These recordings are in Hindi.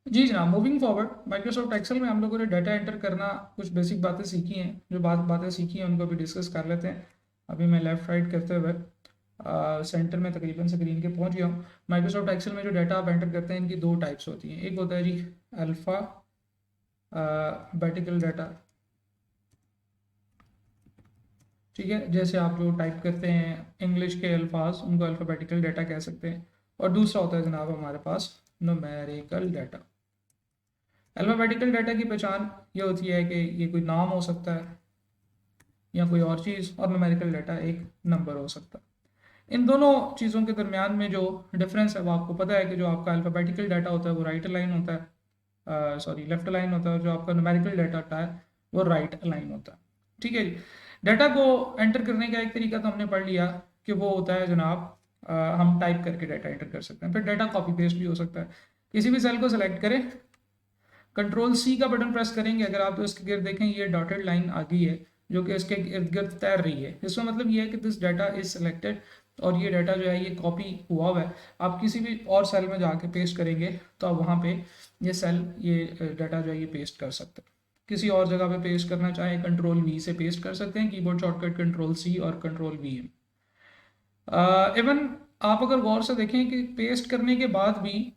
जी जनाब, मूविंग फॉरवर्ड माइक्रोसॉफ्ट एक्सेल में हम लोगों ने डाटा एंटर करना कुछ बेसिक बातें सीखी हैं। जो बातें सीखी हैं उनको भी डिस्कस कर लेते हैं। अभी मैं लेफ़्ट राइट करते हुए सेंटर में तकरीबन स्क्रीन के पहुंच गया हूँ। माइक्रोसॉफ्ट एक्सेल में जो डाटा आप एंटर करते हैं इनकी दो टाइप्स होती हैं। एक होता है जी अल्फ़ा बैटिकल डाटा, ठीक है, जैसे आप जो टाइप करते हैं इंग्लिश के अल्फाज उनको अल्फ़ाबेटिकल डाटा कह सकते हैं। और दूसरा होता है जनाब हमारे पास न्यूमेरिकल डाटा। अल्फ़ाबेटिकल डाटा की पहचान ये होती है कि ये कोई नाम हो सकता है या कोई और चीज़, और न्यूमेरिकल डाटा एक नंबर हो सकता है। इन दोनों चीज़ों के दरमियान में जो डिफरेंस है वो आपको पता है कि जो आपका अल्फ़ाबेटिकल डाटा होता है वो राइट अलाइन होता है, सॉरी लेफ्ट अलाइन होता है, और जो आपका न्यूमेरिकल डाटा होता है वो राइट अलाइन होता है। ठीक है जी। डाटा को एंटर करने का एक तरीका तो हमने पढ़ लिया कि वो होता है जनाब हम टाइप करके डाटा एंटर कर सकते हैं। फिर डाटा कॉपी पेस्ट भी हो सकता है। किसी भी सेल को सेलेक्ट करें, कंट्रोल सी का बटन प्रेस करेंगे अगर आप, तो इसके गिर्द देखें ये डॉटेड लाइन आ गई है जो कि इसके इर्द गिर्द तैर रही है। इसका मतलब ये है कि दिस डाटा इज सिलेक्टेड, और ये डाटा जो है ये कॉपी हुआ है। आप किसी भी और सेल में जाके पेस्ट करेंगे तो आप वहाँ पे ये डाटा जो है ये पेस्ट कर सकते हैं। किसी और जगह पे पेस्ट करना चाहें कंट्रोल वी से पेस्ट कर सकते हैं, कीबोर्ड शॉर्टकट कंट्रोल सी और कंट्रोल वी है। इवन आप अगर गौर से देखें कि पेस्ट करने के बाद भी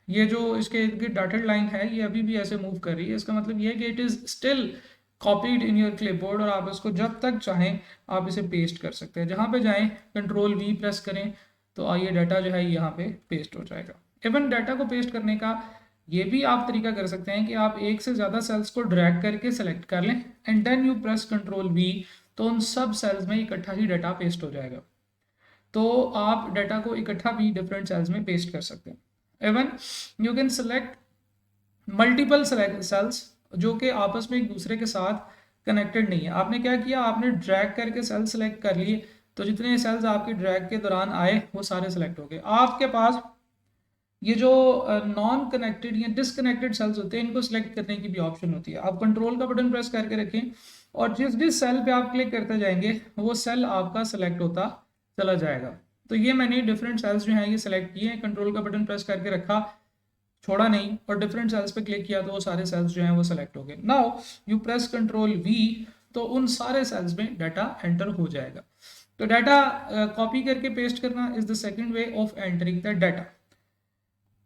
ये जो इसके इर्द गिर्द डॉटेड लाइन है ये अभी भी ऐसे मूव कर रही है। इसका मतलब ये है कि it is still copied in your clipboard, और आप इसको जब तक चाहें आप इसे पेस्ट कर सकते हैं। जहाँ पे जाएं कंट्रोल वी प्रेस करें तो ये डाटा जो है यहाँ पे पेस्ट हो जाएगा। इवन डाटा को पेस्ट करने का ये भी आप तरीका कर सकते हैं कि आप एक से ज़्यादा सेल्स को ड्रैग करके सेलेक्ट कर लें and then you press control V, तो उन सब सेल्स में इकट्ठा ही डाटा पेस्ट हो जाएगा। तो आप डाटा को इकट्ठा भी डिफरेंट सेल्स में पेस्ट कर सकते हैं। Even you can select multiple cells जो कि आपस में एक दूसरे के साथ कनेक्टेड नहीं है। आपने क्या किया, आपने ड्रैग करके सेल सेलेक्ट कर लिए, तो जितने सेल्स आपके ड्रैग के दौरान आए वो सारे सेलेक्ट हो गए। आपके पास ये जो नॉन कनेक्टेड या डिसकनेक्टेड सेल्स होते हैं इनको सिलेक्ट करने की भी ऑप्शन होती है। आप कंट्रोल का बटन प्रेस करके रखें और जिस जिस सेल पे आप क्लिक करते जाएंगे वो सेल आपका सेलेक्ट होता चला जाएगा। तो ये मैंने डिफरेंट सेल्स जो हैं ये सेलेक्ट किए हैं, कंट्रोल का बटन प्रेस करके रखा, छोड़ा नहीं, और डिफरेंट सेल्स पे क्लिक किया तो वो सारे सेल्स जो हैं वो सेलेक्ट हो गए। Now you press control V, तो उन सारे सेल्स में डाटा एंटर हो जाएगा। तो डाटा कॉपी करके पेस्ट करना is the second way of entering the data.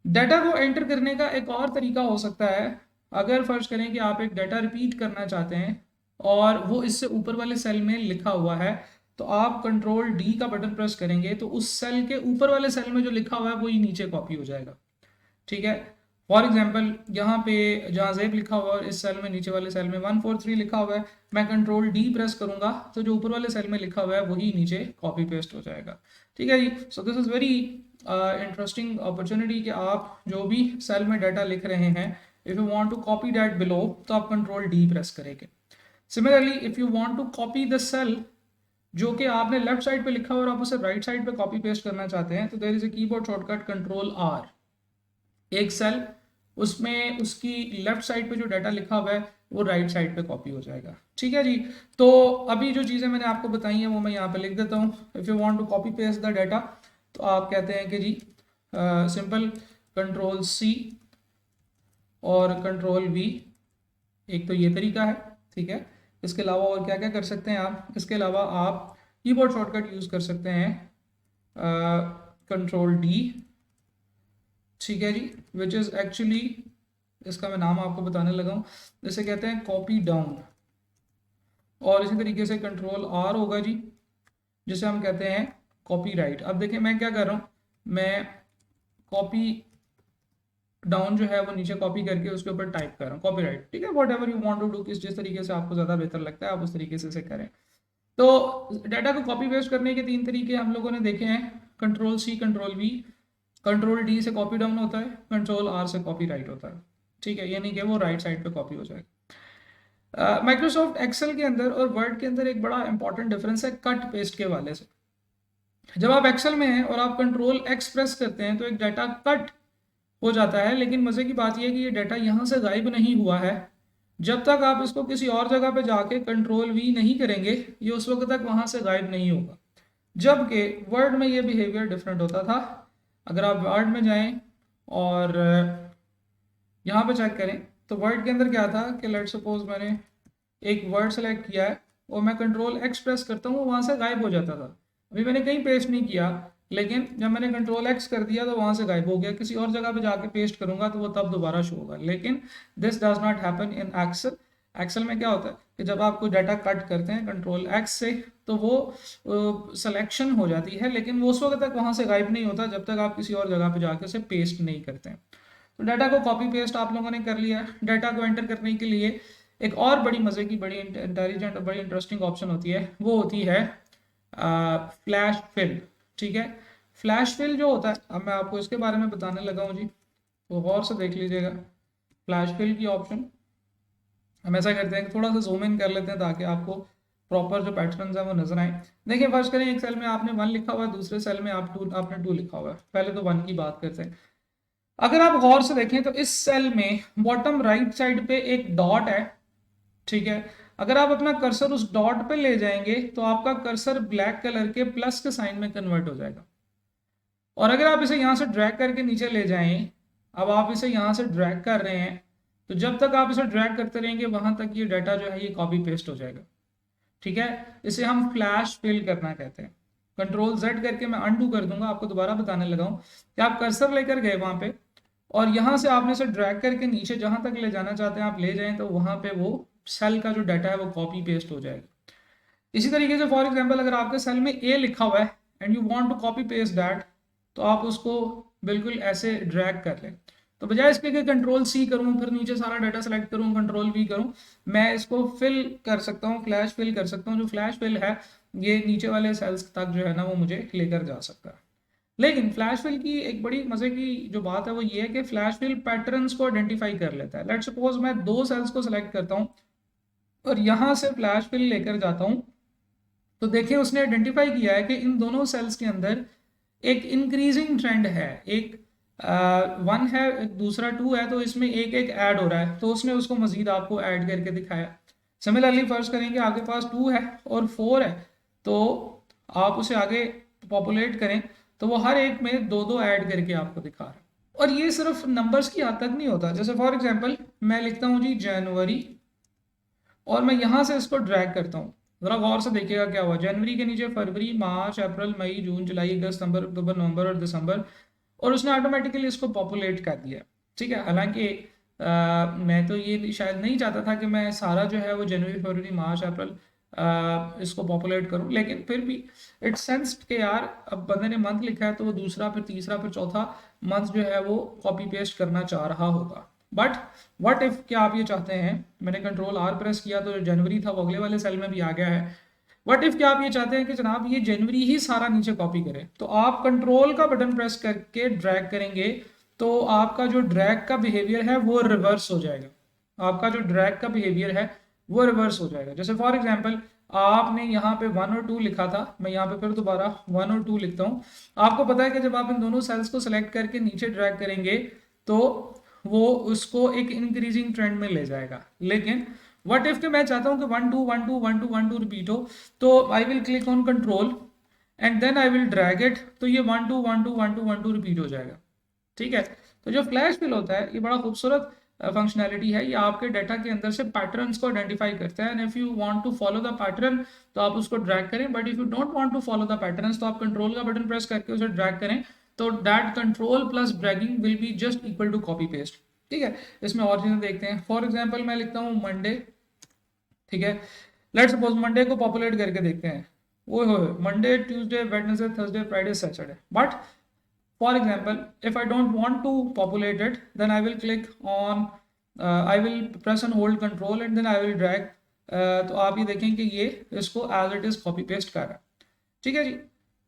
Data को एंटर करने का एक और तरीका हो सकता है, अगर फर्ज करें कि आप एक डाटा रिपीट करना चाहते हैं और वो इससे ऊपर वाले सेल में लिखा हुआ है, तो आप कंट्रोल डी का बटन प्रेस करेंगे तो उस सेल के ऊपर वाले सेल में जो लिखा हुआ है वो ही नीचे कॉपी हो जाएगा। ठीक है। फॉर एग्जाम्पल यहाँ पे जहाँ जेब लिखा हुआ है इस सेल में नीचे वाले सेल में 143 लिखा हुआ है, मैं कंट्रोल डी प्रेस करूंगा तो जो ऊपर वाले सेल में लिखा हुआ है वही नीचे कॉपी पेस्ट हो जाएगा। ठीक है जी। So this is very interesting opportunity कि आप जो भी सेल में डाटा लिख रहे हैं, if you want to copy that below तो आप कंट्रोल डी प्रेस करेंगे। Similarly if you want to copy the cell जो कि आपने लेफ्ट साइड पे लिखा हुआ और आप उसे राइट साइड पे कॉपी पेस्ट करना चाहते हैं, तो there is a keyboard shortcut control R. एक सेल उसमें उसकी लेफ्ट साइड पे जो डाटा लिखा हुआ है वो राइट साइड पे कॉपी हो जाएगा। ठीक है जी। तो अभी जो चीज़ें मैंने आपको बताई हैं वो मैं यहाँ पे लिख देता हूँ। If you want to copy paste the data तो आप कहते हैं कि जी सिंपल कंट्रोल सी और कंट्रोल वी, एक तो ये तरीका है। ठीक है। इसके अलावा और क्या क्या कर सकते हैं आप, इसके अलावा आप कीबोर्ड शॉर्टकट यूज़ कर सकते हैं कंट्रोल डी। ठीक है जी। विच इज़ एक्चुअली, इसका मैं नाम आपको बताने लगा हूँ, जैसे कहते हैं कॉपी डाउन। और इसी तरीके से कंट्रोल आर होगा जी जिसे हम कहते हैं कॉपी राइट। अब देखें मैं क्या कर रहा हूँ, मैं कॉपी डाउन जो है वो नीचे कॉपी करके उसके ऊपर टाइप कर रहा हूँ कॉपी राइट। ठीक है। Whatever you want to do, किस जिस तरीके से आपको ज़्यादा बेहतर लगता है आप उस तरीके से इसे करें। तो डाटा को कॉपी पेस्ट करने के तीन तरीके हम लोगों ने देखे हैं, control C, control V, control D से कॉपी डाउन होता है, कंट्रोल आर से कॉपी राइट होता है। ठीक है। यानी कि वो राइट साइड पे कॉपी हो जाएगा। माइक्रोसॉफ्ट एक्सेल के अंदर और वर्ड के अंदर एक बड़ा इंपॉर्टेंट डिफरेंस है कट पेस्ट के वाले से। जब आप एक्सेल में हैं और आप कंट्रोल एक्स प्रेस करते हैं तो एक डाटा कट हो जाता है, लेकिन मज़े की बात यह है कि ये डाटा यहाँ से गायब नहीं हुआ है। जब तक आप इसको किसी और जगह पे जाके कंट्रोल वी नहीं करेंगे ये उस वक्त तक वहाँ से गायब नहीं होगा। जबकि वर्ड में ये बिहेवियर डिफरेंट होता था। अगर आप वर्ड में जाएं और यहाँ पे चेक करें तो वर्ड के अंदर क्या था कि लेट सपोज मैंने एक वर्ड सेलेक्ट किया है और मैं कंट्रोल एक्स प्रेस करता हूँ, वहाँ से गायब हो जाता था। अभी मैंने कहीं पेस्ट नहीं किया, लेकिन जब मैंने कंट्रोल एक्स कर दिया तो वहाँ से गायब हो गया। किसी और जगह पे जाके पेस्ट करूंगा तो वो तब दोबारा शो होगा, लेकिन this does not happen in Excel. Excel में क्या होता है कि जब आप कोई डाटा कट करते हैं कंट्रोल एक्स से तो वो सिलेक्शन हो जाती है, लेकिन वो उस वक्त तक वहाँ से गायब नहीं होता जब तक आप किसी और जगह पे जाके उसे पेस्ट नहीं करते हैं। तो डाटा को कॉपी पेस्ट आप लोगों ने कर लिया। डाटा को एंटर करने के लिए एक और बड़ी मज़े की, बड़ी इंटेलिजेंट और बड़ी इंटरेस्टिंग ऑप्शन होती है, वो होती है फ्लैश फिल। ठीक है, फ्लैश फिल जो होता है, अब मैं आपको इसके बारे में बताने लगा हूँ जी, तो गौर से देख लीजिएगा। फ्लैश फिल की ऑप्शन हम ऐसा करते हैं कि थोड़ा सा जूम इन कर लेते हैं ताकि आपको प्रॉपर जो पैटर्न है वो नजर आए। देखिए फर्स्ट करें, एक सेल में आपने 1 लिखा हुआ है, दूसरे सेल में आपने 2 लिखा हुआ है। पहले तो 1 की बात करते हैं। अगर आप गौर से देखें तो इस सेल में बॉटम राइट साइड पे एक डॉट है। ठीक है, अगर आप अपना कर्सर उस डॉट पे ले जाएंगे तो आपका कर्सर ब्लैक कलर के प्लस के साइन में कन्वर्ट हो जाएगा। और अगर आप इसे यहां से ड्रैग करके नीचे ले जाएं, अब आप इसे यहां से ड्रैग कर रहे हैं, तो जब तक आप इसे ड्रैग करते रहेंगे वहां तक ये डाटा जो है ये कॉपी पेस्ट हो जाएगा। ठीक है, इसे हम फ्लैश फिल करना कहते हैं। कंट्रोल जेड करके मैं अनडू कर दूंगा, आपको दोबारा बताने लगा हूं कि आप कर्सर लेकर गए वहां पे और यहां से आपने इसे ड्रैग करके नीचे जहां तक ले जाना चाहते हैं आप ले जाएं, तो वहां पे वो सेल का जो डाटा है वो कॉपी पेस्ट हो जाएगा। इसी तरीके से फॉर एग्जांपल अगर आपके सेल में ए लिखा हुआ है and you want to copy paste that, तो आप उसको बिल्कुल ऐसे ड्रैग कर लें। तो बजाय इसके कि कंट्रोल सी करूं फिर नीचे सारा डाटा सेलेक्ट करूं कंट्रोल वी करूं, मैं इसको फिल कर सकता हूं, फ्लैश फिल कर सकता हूं। जो फ्लैश फिल है ये नीचे वाले सेल्स तक जो है ना वो मुझे लेकर जा सकता है। लेकिन फ्लैश फिल की एक बड़ी मजे की जो बात है वो ये है कि फ्लैश फिल पैटर्न्स को आइडेंटिफाई कर लेता है। लेट्स सपोज मैं 2 सेल्स को सिलेक्ट करता हूं और यहां से फ्लैश फिल लेकर जाता हूं, तो देखिए उसने आइडेंटिफाई किया है कि इन दोनों सेल्स के अंदर एक इंक्रीजिंग ट्रेंड है। एक 1 है, एक दूसरा 2 है, तो इसमें एक एक ऐड हो रहा है, तो उसने उसको मजीद आपको ऐड करके दिखाया। सिमिलरली फर्स्ट करेंगे, आपके पास 2 है और 4 है, तो आप उसे आगे पॉपुलेट करें तो वो हर एक में 2-2 ऐड करके आपको दिखा रहा है। और ये सिर्फ नंबर्स की हद तक नहीं होता। जैसे फॉर एग्जांपल मैं लिखता हूँ जी जनवरी और मैं यहाँ से इसको ड्रैग करता हूँ। जरा गौर से देखिएगा क्या हुआ। जनवरी के नीचे फरवरी, मार्च, अप्रैल, मई, जून, जुलाई, अगस्त, सितंबर, अक्टूबर, नवंबर और दिसंबर, और उसने ऑटोमेटिकली इसको पॉपुलेट कर दिया। ठीक है, हालांकि मैं तो ये शायद नहीं चाहता था कि मैं सारा जो है वो जनवरी, फरवरी, मार्च, अप्रैल इसको पॉपुलेट करूं, लेकिन फिर भी इट सेंस्ड के यार अब बंदे ने मंथ लिखा है तो वो दूसरा फिर तीसरा फिर चौथा मंथ जो है वो कॉपी पेस्ट करना चाह रहा होगा। बट व्हाट इफ, क्या आप ये चाहते हैं, मैंने कंट्रोल आर प्रेस किया तो जो जनवरी था वो अगले वाले सेल में भी आ गया है। व्हाट इफ, क्या आप ये चाहते हैं कि जनाब ये जनवरी ही सारा नीचे कॉपी करे, तो आप कंट्रोल का बटन प्रेस करके ड्रैग करेंगे तो आपका जो ड्रैग का बिहेवियर है वो रिवर्स हो जाएगा। आपका जो ड्रैग का बिहेवियर है वो रिवर्स हो जाएगा। जैसे फॉर एग्जाम्पल आपने यहाँ पे 1 और 2 लिखा था, मैं यहाँ पे फिर दोबारा 1 और 2 लिखता हूँ। आपको पता है कि जब आप इन दोनों सेल्स को सिलेक्ट करके नीचे ड्रैग करेंगे तो वो उसको एक इंक्रीजिंग ट्रेंड में ले जाएगा। लेकिन व्हाट इफ के मैं चाहता हूँ कि 1 2 1 2 1 2 1 2 रिपीट हो, तो I will click on control and then I will drag it, तो ये 1 2 1 2 1 2 1 2 रिपीट हो जाएगा। ठीक है, तो जो फ्लैश फिल होता है ये बड़ा खूबसूरत फंक्शनैलिटी है। ये आपके डाटा के अंदर से पैटर्न्स को आइडेंटिफाई करता है and if you want to follow the pattern तो आप उसको ड्रैग करें, but if you don't want to follow the patterns तो आप कंट्रोल का बटन प्रेस करके उसे ड्रैग करें, तो that control plus dragging will be just equal to copy paste. ठीक है, इसमें और चीजें देखते हैं। फॉर एग्जाम्पल मैं लिखता हूँ मंडे। ठीक है, लेट्स सपोज मंडे को पॉपुलेट करके देखते हैं। वो हो Monday, Tuesday, Wednesday, Thursday, Friday, Saturday. But for example if I don't want to populate it then I will click on I will press and hold control and then I will drag। तो आप ये देखें कि ये इसको as it is copy paste कर रहा है। ठीक है जी,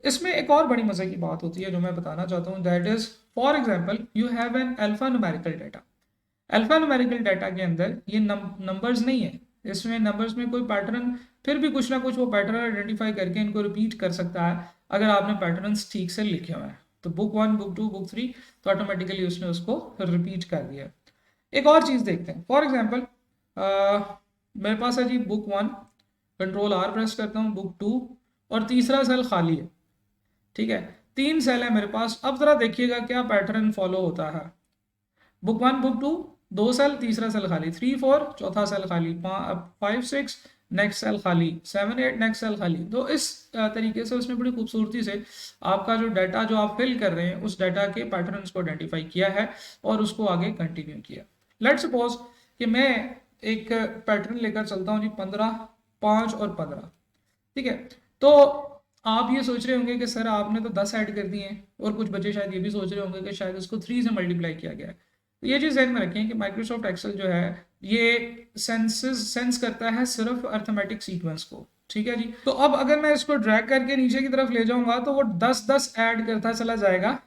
इसमें एक और बड़ी मजे की बात होती है जो मैं बताना चाहता हूँ, that is for example you have an alpha numerical data. Alpha numerical data के अंदर ये नंबर्स नहीं है, इसमें नंबर्स में कोई पैटर्न, फिर भी कुछ ना कुछ वो पैटर्न आइडेंटिफाई करके इनको रिपीट कर सकता है अगर आपने पैटर्न्स ठीक से लिखे हुए हैं। तो बुक 1, बुक 2, बुक 3, तो ऑटोमेटिकली उसने उसको रिपीट कर दिया। एक और चीज़ देखते हैं। फॉर एग्जाम्पल मेरे पास है जी बुक 1, कंट्रोल आर प्रेस करता हूँ, बुक 2 और तीसरा सेल खाली है। ठीक है, 3 सेल है मेरे पास। अब जरा देखिएगा क्या पैटर्न फॉलो होता है। बुक 1, बुक 2 2 सेल, तीसरा सेल खाली, 3 4 चौथा सेल खाली, 5 6 नेक्स्ट सेल खाली, 7 8 नेक्स्ट सेल खाली। तो इस तरीके से उसने बड़ी खूबसूरती से आपका जो डाटा जो आप फिल कर रहे हैं उस डाटा के पैटर्न्स को आइडेंटिफाई किया है और उसको आगे कंटिन्यू किया। लेट्स सपोज कि मैं एक पैटर्न लेकर चलता हूँ जी 15 5 और 15, ठीक है। तो आप ये सोच रहे होंगे कि सर आपने तो 10 ऐड कर दिए हैं, और कुछ बच्चे शायद ये भी सोच रहे होंगे कि शायद इसको 3 से मल्टीप्लाई किया गया है। तो ये चीज़ ध्यान में रखें कि माइक्रोसॉफ्ट एक्सेल जो है ये सेंस करता है सिर्फ अर्थमेटिक सीक्वेंस को, ठीक है जी। तो अब अगर मैं इसको ड्रैग करके नीचे की तरफ ले जाऊंगा तो वो 10 ऐड करता चला जाएगा,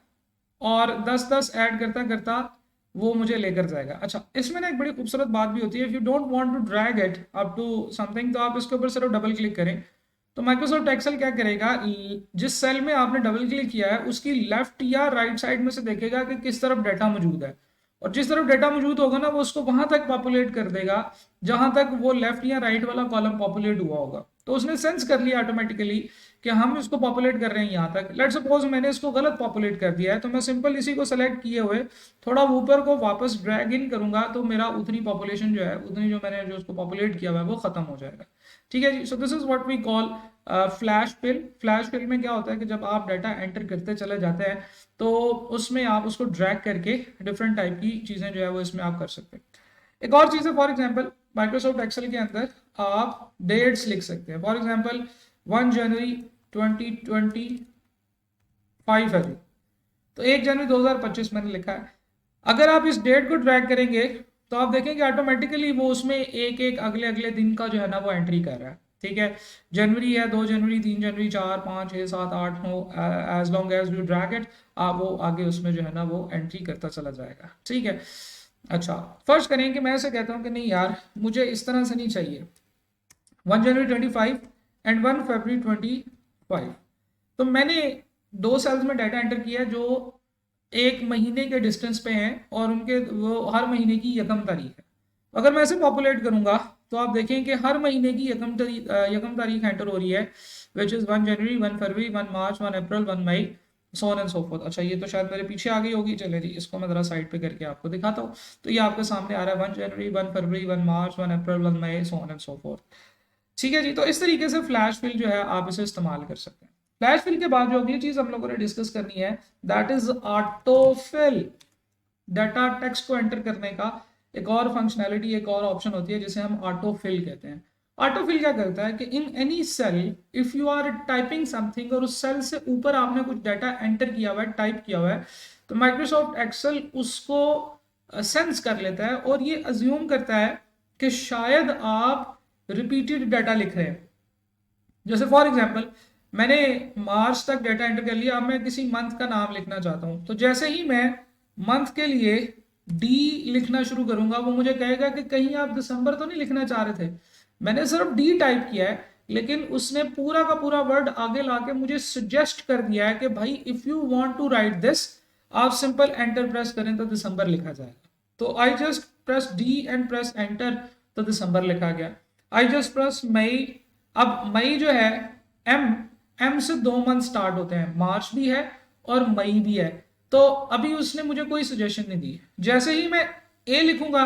और 10 ऐड करता करता वो मुझे लेकर जाएगा। अच्छा, इसमें ना एक बड़ी खूबसूरत बात भी होती है, if you don't want to drag it up to something, तो आप इसके ऊपर सिर्फ डबल क्लिक करें तो माइक्रोसॉफ्ट एक्सेल क्या करेगा, जिस सेल में आपने डबल क्लिक किया है उसकी लेफ्ट या राइट साइड में से देखेगा कि किस तरफ डाटा मौजूद है, और जिस तरफ डाटा मौजूद होगा ना वो उसको वहां तक पॉपुलेट कर देगा जहां तक वो लेफ्ट या राइट वाला कॉलम पॉपुलेट हुआ होगा। तो उसने सेंस कर लिया ऑटोमेटिकली कि हम इसको पॉपुलेट कर रहे हैं यहाँ तक। लेट्स सपोज मैंने इसको गलत पॉपुलेट कर दिया है, तो मैं सिंपल इसी को सेलेक्ट किए हुए थोड़ा ऊपर को वापस ड्रैग इन करूंगा तो मेरा उतनी पॉपुलेशन जो है, उतनी जो मैंने जो उसको पॉपुलेट किया हुआ है वो खत्म हो जाएगा, ठीक है जी। So this is what we call flash fill. Flash fill में क्या होता है कि जब आप डाटा एंटर करते चले जाते हैं तो उसमें आप उसको ड्रैग करके डिफरेंट टाइप की चीज़ें जो है वो इसमें आप कर सकते हैं। एक और चीज़ है, फॉर एग्जांपल माइक्रोसॉफ्ट एक्सेल के अंदर आप डेट्स लिख सकते हैं। फॉर एग्जांपल 1 जनवरी 2025 है जी, तो 1 जनवरी 2025 मैंने लिखा है। अगर आप इस डेट को ड्रैग करेंगे तो आप देखेंगे ऑटोमेटिकली वो उसमें एक एक अगले अगले दिन का जो है ना वो एंट्री कर रहा है, ठीक है। जनवरी है, 2 जनवरी, 3 जनवरी, 4 5 6 7 8 9, as long as you drag it आप वो आगे उसमें जो है ना वो एंट्री करता चला जाएगा, ठीक है। अच्छा, फर्स्ट करें कि मैं ऐसे कहता हूँ कि नहीं यार मुझे इस तरह से नहीं चाहिए, 1 जनवरी 25 एंड 1 फरवरी 25। तो मैंने 2 सेल्स में डाटा एंटर किया जो एक महीने के डिस्टेंस पे हैं और उनके वो हर महीने की यकम तारीख है। अगर मैं इसे पॉपुलेट करूंगा तो आप देखें कि हर महीने की यकम तारीख एंटर हो रही है, which is 1 January 1 February 1 March 1 April 1 May, so on and so forth. अच्छा, ये तो शायद मेरे पीछे आ गई होगी, चले जी इसको मैं ज़रा साइड पे करके आपको दिखाता हूँ। तो ये आपके सामने आ रहा है 1 जनवरी 1 फरवरी 1 मार्च 1 अप्रैल 1 मई, so on and so forth, ठीक है जी। तो इस तरीके से फ्लैश फिल जो है आप इसे इस्तेमाल कर सकते हैं। फ्लैश फिल के बाद जो अगली चीज हम लोगों ने डिस्कस करनी है that is autofill. Data text को एंटर करने का एक और फंक्शनैलिटी, एक और ऑप्शन होती है जिसे हम ऑटोफिल कहते हैं। ऑटोफिल क्या करता है कि in any cell if you are typing something और उस सेल से ऊपर आपने कुछ डाटा एंटर किया हुआ है, टाइप किया हुआ है, तो माइक्रोसॉफ्ट एक्सेल उसको सेंस कर लेता है और ये अज्यूम करता है कि शायद आप रिपीटेड डाटा लिख रहे हैं। जैसे फॉर एग्जांपल मैंने मार्च तक डाटा एंटर कर लिया, अब मैं किसी मंथ का नाम लिखना चाहता हूं, तो जैसे ही मैं मंथ के लिए डी लिखना शुरू करूंगा वो मुझे कहेगा कि कहीं आप दिसंबर तो नहीं लिखना चाह रहे थे। मैंने सिर्फ डी टाइप किया है लेकिन उसने पूरा का पूरा वर्ड आगे लाके मुझे सजेस्ट कर दिया है कि भाई if you want to write this आप सिंपल एंटर प्रेस करें तो दिसंबर लिखा जाएगा। तो I just press D and press enter तो दिसंबर लिखा गया। आई जस्ट प्रेस मई, अब मई जो है एम से 2 मंथ स्टार्ट होते हैं, मार्च भी है और मई भी है, तो अभी उसने मुझे कोई सजेशन नहीं दी। जैसे ही मैं ए लिखूंगा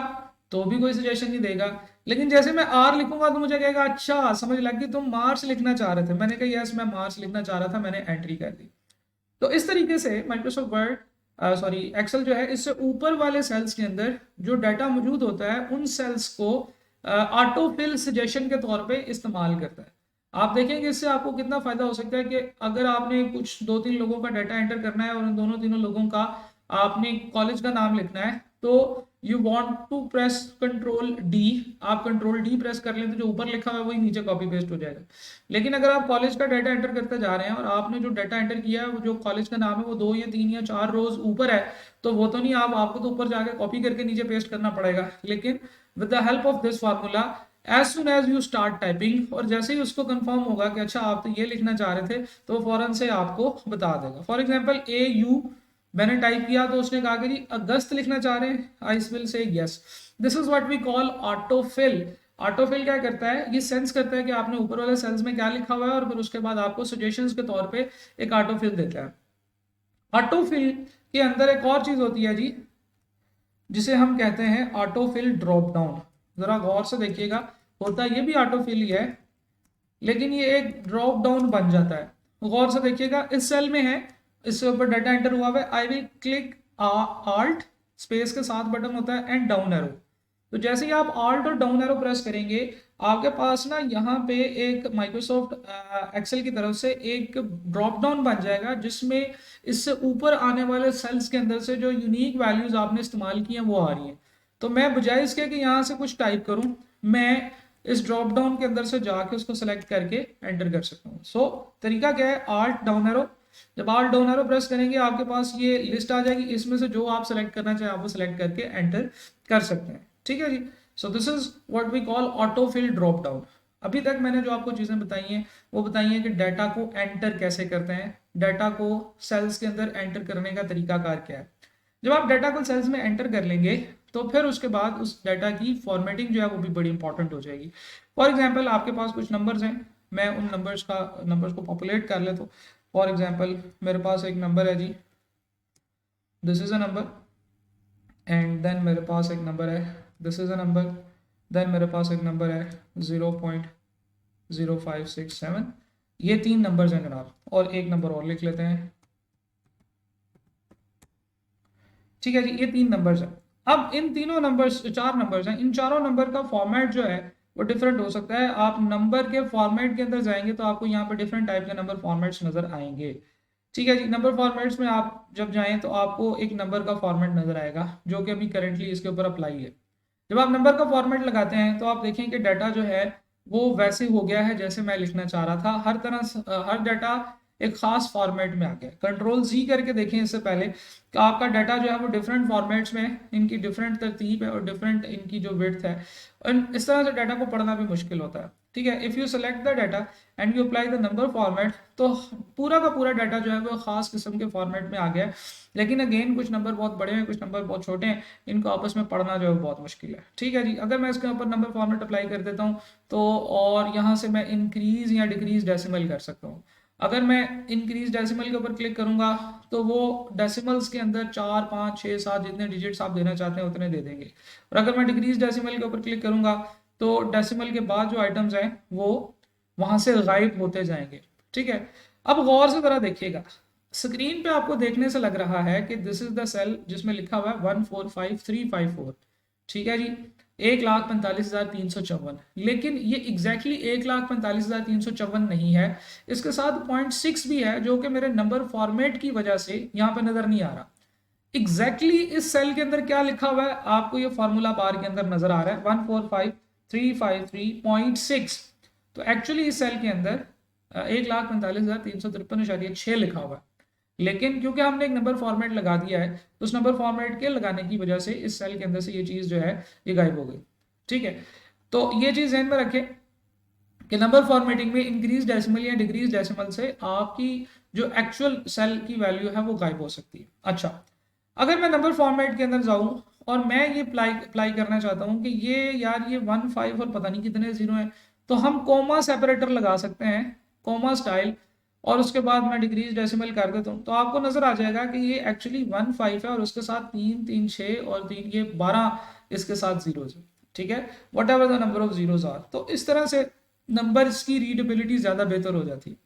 तो भी कोई सजेशन नहीं देगा, लेकिन जैसे मैं आर लिखूंगा तो मुझे कहेगा अच्छा समझ लग गई तुम मार्च लिखना चाह रहे थे। मैंने कहा यस मैं मार्च लिखना चाह रहा था, मैंने एंट्री कर दी। तो इस तरीके से माइक्रोसॉफ्ट वर्ड एक्सेल जो है इससे ऊपर वाले सेल्स के अंदर जो डाटा मौजूद होता है उन सेल्स को ऑटोफिल सजेशन के तौर पे इस्तेमाल करता है। आप देखेंगे इससे आपको कितना फायदा हो सकता है कि अगर आपने कुछ 2-3 लोगों का डाटा एंटर करना है और उन दोनों तीनों लोगों का आपने कॉलेज का नाम लिखना है, तो you want to press control D, आप कंट्रोल डी प्रेस कर लें तो जो ऊपर लिखा हुआ है वही नीचे कॉपी पेस्ट हो जाएगा। लेकिन अगर आप कॉलेज का डाटा एंटर करते जा रहे हैं और आपने जो डाटा एंटर किया है वो जो कॉलेज का नाम है वो 2 या 3 या 4 रोज ऊपर है, तो वो तो नहीं, आपको तो ऊपर जाके कॉपी करके नीचे पेस्ट करना पड़ेगा। लेकिन with the help of this formula as soon as you start typing, और जैसे ही उसको कंफर्म होगा कि अच्छा आप तो ये लिखना चाह रहे थे, तो फौरन से आपको बता देगा। फॉर एग्जांपल ए यू मैंने टाइप किया तो उसने कहा कि जी अगस्त लिखना चाह रहे हैं, I will say yes. This is what we call autofill. Autofill क्या करता है, ये सेंस करता है कि आपने ऊपर वाले सेल्स में क्या लिखा हुआ है और फिर उसके बाद आपको सजेशंस के तौर पे एक ऑटोफिल देता है। ऑटोफिल के अंदर एक और चीज होती है जी जिसे हम कहते हैं ऑटोफिल ड्रॉप डाउन। जरा गौर से देखिएगा, होता ये भी ऑटोफिल ही है, लेकिन ये एक ड्रॉप डाउन बन जाता है। गौर से देखिएगा, इस सेल में है, इसके ऊपर डाटा एंटर हुआ है, आई विल क्लिक आल्ट स्पेस के साथ बटन होता है एंड डाउन एरो। तो जैसे ही आप आल्ट और डाउन एरो प्रेस करेंगे, आपके पास ना यहाँ पे एक माइक्रोसॉफ्ट एक्सेल की तरफ से एक ड्रॉप डाउन बन जाएगा, जिसमें इससे ऊपर आने वाले सेल्स के अंदर से जो यूनिक वैल्यूज आपने इस्तेमाल की हैं वो आ रही हैं। तो मैं बजाय इसके कि यहाँ से कुछ टाइप करूँ, मैं इस ड्रॉप डाउन के अंदर से जाके उसको सेलेक्ट करके एंटर कर सकता हूँ। सो तरीका क्या है, आल्ट डाउन एरो। जब आल्ट डाउन एरो प्रेस करेंगे, आपके पास ये लिस्ट आ जाएगी, इसमें से जो आप सेलेक्ट करना चाहें आप वो सेलेक्ट करके एंटर कर सकते हैं। ठीक है जी। So this is what we call autofill drop down. अभी तक मैंने जो आपको चीजें बताई हैं वो बताई हैं कि डाटा को एंटर कैसे करते हैं, डाटा को सेल्स के अंदर एंटर करने का तरीकाकार क्या है। जब आप डाटा को सेल्स में एंटर कर लेंगे, तो फिर उसके बाद उस डाटा की फॉर्मेटिंग जो है वो भी बड़ी इंपॉर्टेंट हो जाएगी। फॉर एग्जांपल, आपके पास कुछ नंबर्स हैं, मैं उन नंबर्स को पॉपुलेट कर लेता हूँ। फॉर एग्जांपल, मेरे पास एक नंबर है जी, this is a number, and then मेरे पास एक नंबर है, this is a number, then मेरे पास एक नंबर है 0.0567। ये 3 नंबर्स हैं जनाब, और एक नंबर और लिख लेते हैं। ठीक है जी, ये 3 नंबर्स हैं। अब इन तीनों नंबर्स, 4 नंबर्स हैं, इन चारों नंबर का फॉर्मेट जो है वो डिफरेंट हो सकता है। आप नंबर के फॉर्मेट के अंदर जाएंगे तो आपको यहाँ पे डिफरेंट टाइप के नंबर फॉर्मेट्स नजर आएंगे। ठीक है जी, नंबर फॉर्मेट्स में आप जब जाएं तो आपको एक नंबर का फॉर्मेट नजर आएगा जो कि अभी करेंटली इसके ऊपर अप्लाई है। जब आप नंबर का फॉर्मेट लगाते हैं तो आप देखें कि डाटा जो है वो वैसे हो गया है जैसे मैं लिखना चाह रहा था। हर तरह से हर डाटा एक खास फॉर्मेट में आ गया। कंट्रोल जी करके देखें इससे पहले कि आपका डाटा जो है वो डिफरेंट फॉर्मेट्स में, इनकी डिफरेंट तरतीब है और डिफरेंट इनकी जो विड्थ है, और इस तरह से डाटा को पढ़ना भी मुश्किल होता है। ठीक है, if you select the data and you apply the number format, तो पूरा का पूरा डाटा जो है वो खास किस्म के फॉर्मेट में आ गया है। लेकिन अगेन कुछ नंबर बहुत बड़े हैं, कुछ नंबर बहुत छोटे हैं, इनको आपस में पढ़ना जो है बहुत मुश्किल है। ठीक है जी, अगर मैं इसके ऊपर नंबर फॉर्मेट अप्लाई कर देता हूँ तो, और यहाँ से मैं इंक्रीज या डिक्रीज डेसिमल कर सकता हूँ। अगर मैं इंक्रीज डेसिमल के ऊपर क्लिक करूंगा तो वो डेसिमल्स के अंदर 4, 5, 6, 7 जितने डिजिट्स आप देना चाहते हैं उतने दे देंगे। और अगर मैं डिक्रीज डेसिमल के ऊपर क्लिक करूंगा तो डेसिमल के बाद जो आइटम्स हैं वो वहां से गायब होते जाएंगे। ठीक है, अब गौर से जरा देखिएगा, स्क्रीन पे आपको देखने से लग रहा है कि दिस इज द सेल जिसमें लिखा हुआ है 145354। ठीक है जी, 1,45,354, लेकिन ये एग्जैक्टली 1,45,354 नहीं है। इसके साथ 0.6 भी है जो कि मेरे नंबर फॉर्मेट की वजह से यहाँ पे नजर नहीं आ रहा। एग्जैक्टली इस सेल के अंदर क्या लिखा हुआ है आपको ये फॉर्मूला बार के अंदर नजर आ रहा है 145,353.6। तो एक्चुअली इस सेल के अंदर 1,45,353.6 लिखा हुआ है, लेकिन क्योंकि हमने एक नंबर फॉर्मेट लगा दिया है तो उस नंबर फॉर्मेट के लगाने की वजह से इस सेल के अंदर से ये चीज जो है ये गायब हो गई। ठीक है, तो ये चीज ध्यान में रखें कि नंबर फॉर्मेटिंग में इंक्रीज डेसिमल या डिक्रीज डेसिमल से आपकी जो एक्चुअल सेल की वैल्यू है वो गायब हो सकती है। अच्छा, अगर मैं नंबर फॉर्मेट के अंदर जाऊं और मैं ये अप्लाई करना चाहता हूं कि ये यार ये 1, 5 और पता नहीं कितने जीरो हैं, तो हम कोमा सेपरेटर लगा सकते हैं, कोमा स्टाइल, और उसके बाद मैं डिक्रीज डेसिमल कर देता हूँ तो आपको नजर आ जाएगा कि ये एक्चुअली 1, 5 है और उसके साथ 3, 3, 6 और 3 ये 12 इसके साथ जीरोज है। ठीक है, whatever the number of zeros are. तो इस तरह से नंबर्स की रीडेबिलिटी ज्यादा बेहतर हो जाती है।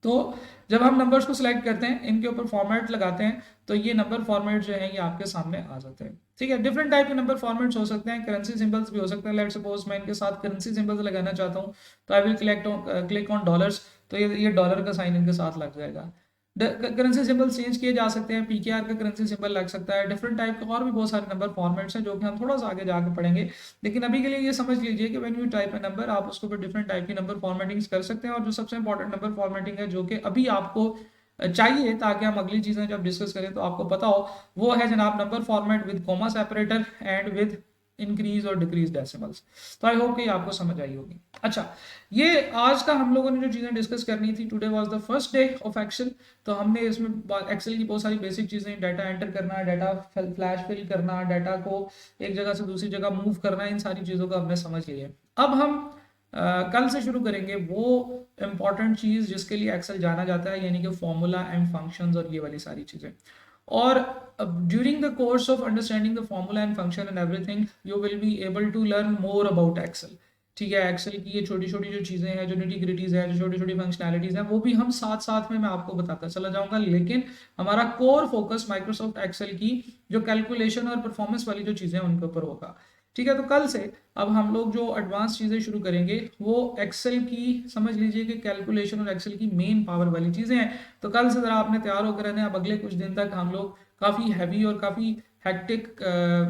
तो जब हम नंबर्स को सिलेक्ट करते हैं, इनके ऊपर फॉर्मेट लगाते हैं, तो ये नंबर फॉर्मेट जो है ये आपके सामने आ जाते हैं। ठीक है, डिफरेंट टाइप के नंबर फॉर्मेट्स हो सकते हैं, करेंसी सिंबल्स भी हो सकते हैं। लेट्स सपोज मैं इनके साथ करेंसी सिंबल्स लगाना चाहता हूँ तो I will click on dollars, तो ये डॉलर का साइन इनके साथ लग जाएगा। करेंसी सिंबल चेंज किए जा सकते हैं, पीकेआर का करेंसी सिंबल लग सकता है, डिफरेंट टाइप के और भी बहुत सारे नंबर फॉर्मेट्स हैं जो कि हम थोड़ा सा आगे जाके पढ़ेंगे। लेकिन अभी के लिए ये समझ लीजिए कि when you type A number, आप उसके ऊपर डिफरेंट टाइप की नंबर फॉर्मेटिंग्स कर सकते हैं। और जो सबसे इंपॉर्टेंट नंबर फॉर्मेटिंग है जो कि अभी आपको चाहिए ताकि हम अगली चीजें जब डिस्कस करें तो आपको पता हो, वो है जनाब number format with comma separator and with increase और डिक्रीज डेसिमल्स। तो आई होप कि आपको समझ आई होगी। अच्छा, ये आज का हम लोगों ने जो चीजें डिस्कस करनी थी, today was the first day of Excel. तो हमने इसमें एक्सेल की बहुत सारी बेसिक चीजें, डाटा एंटर करना, डाटा फ्लैश फिल करना, डाटा को एक जगह से दूसरी जगह मूव करना, इन सारी चीजों को हमने समझ लिया है। अब हम कल से शुरू करेंगे वो इंपॉर्टेंट चीज जिसके लिए एक्सेल जाना जाता है, यानी कि फॉर्मूला एंड फंक्शंस और ये वाली सारी चीजें। और during the course of understanding the formula and function and everything you will be able to learn more about Excel. ठीक है, एक्सेल की ये छोटी छोटी जो चीज़ें हैं, जो निटी-ग्रिटीज़ है, जो छोटी छोटी फंक्शनैलिटीज़ हैं, वो भी हम साथ साथ में मैं आपको बताता चला जाऊंगा, लेकिन हमारा कोर फोकस माइक्रोसॉफ्ट एक्सेल की जो कैलकुलेशन और परफॉर्मेंस वाली जो चीज़ें हैं उनके ऊपर होगा। ठीक है, तो कल से अब हम लोग जो एडवांस चीज़ें शुरू करेंगे वो एक्सेल की, समझ लीजिए कि कैलकुलेशन और एक्सेल की मेन पावर वाली चीज़ें हैं। तो कल से ज़रा आपने तैयार होकर रहना है। अब अगले कुछ दिन तक हम लोग काफ़ी हैवी और काफ़ी हैक्टिक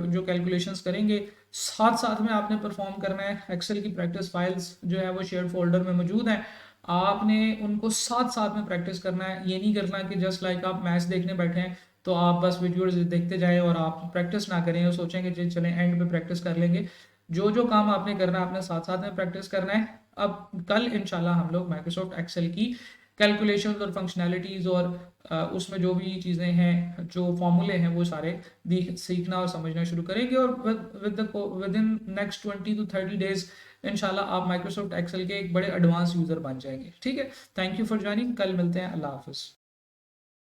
जो कैलकुलेशंस करेंगे, साथ साथ में आपने परफॉर्म करना है। एक्सेल की प्रैक्टिस फाइल्स जो है वो शेयर फोल्डर में मौजूद हैं, आपने उनको साथ साथ में प्रैक्टिस करना है। ये नहीं करना कि जस्ट लाइक आप मैच देखने बैठे हैं तो आप बस वीडियोस देखते जाएं और आप प्रैक्टिस ना करें और सोचें कि चलें एंड पे प्रैक्टिस कर लेंगे। जो जो काम आपने करना है आपने साथ साथ में प्रैक्टिस करना है। अब कल इंशाल्लाह हम लोग माइक्रोसॉफ्ट एक्सेल की कैलकुलेशन और फंक्शनैलिटीज़ और उसमें जो भी चीज़ें हैं, जो फॉर्मूले हैं, वो सारे सीखना और समझना शुरू करेंगे। और with in next 20 to 30 days इंशाल्लाह आप माइक्रोसॉफ्ट एक्सेल के एक बड़े एडवांस यूज़र बन जाएंगे। ठीक है, थैंक यू फॉर ज्वाइनिंग। कल मिलते हैं। अल्लाह हाफिज़।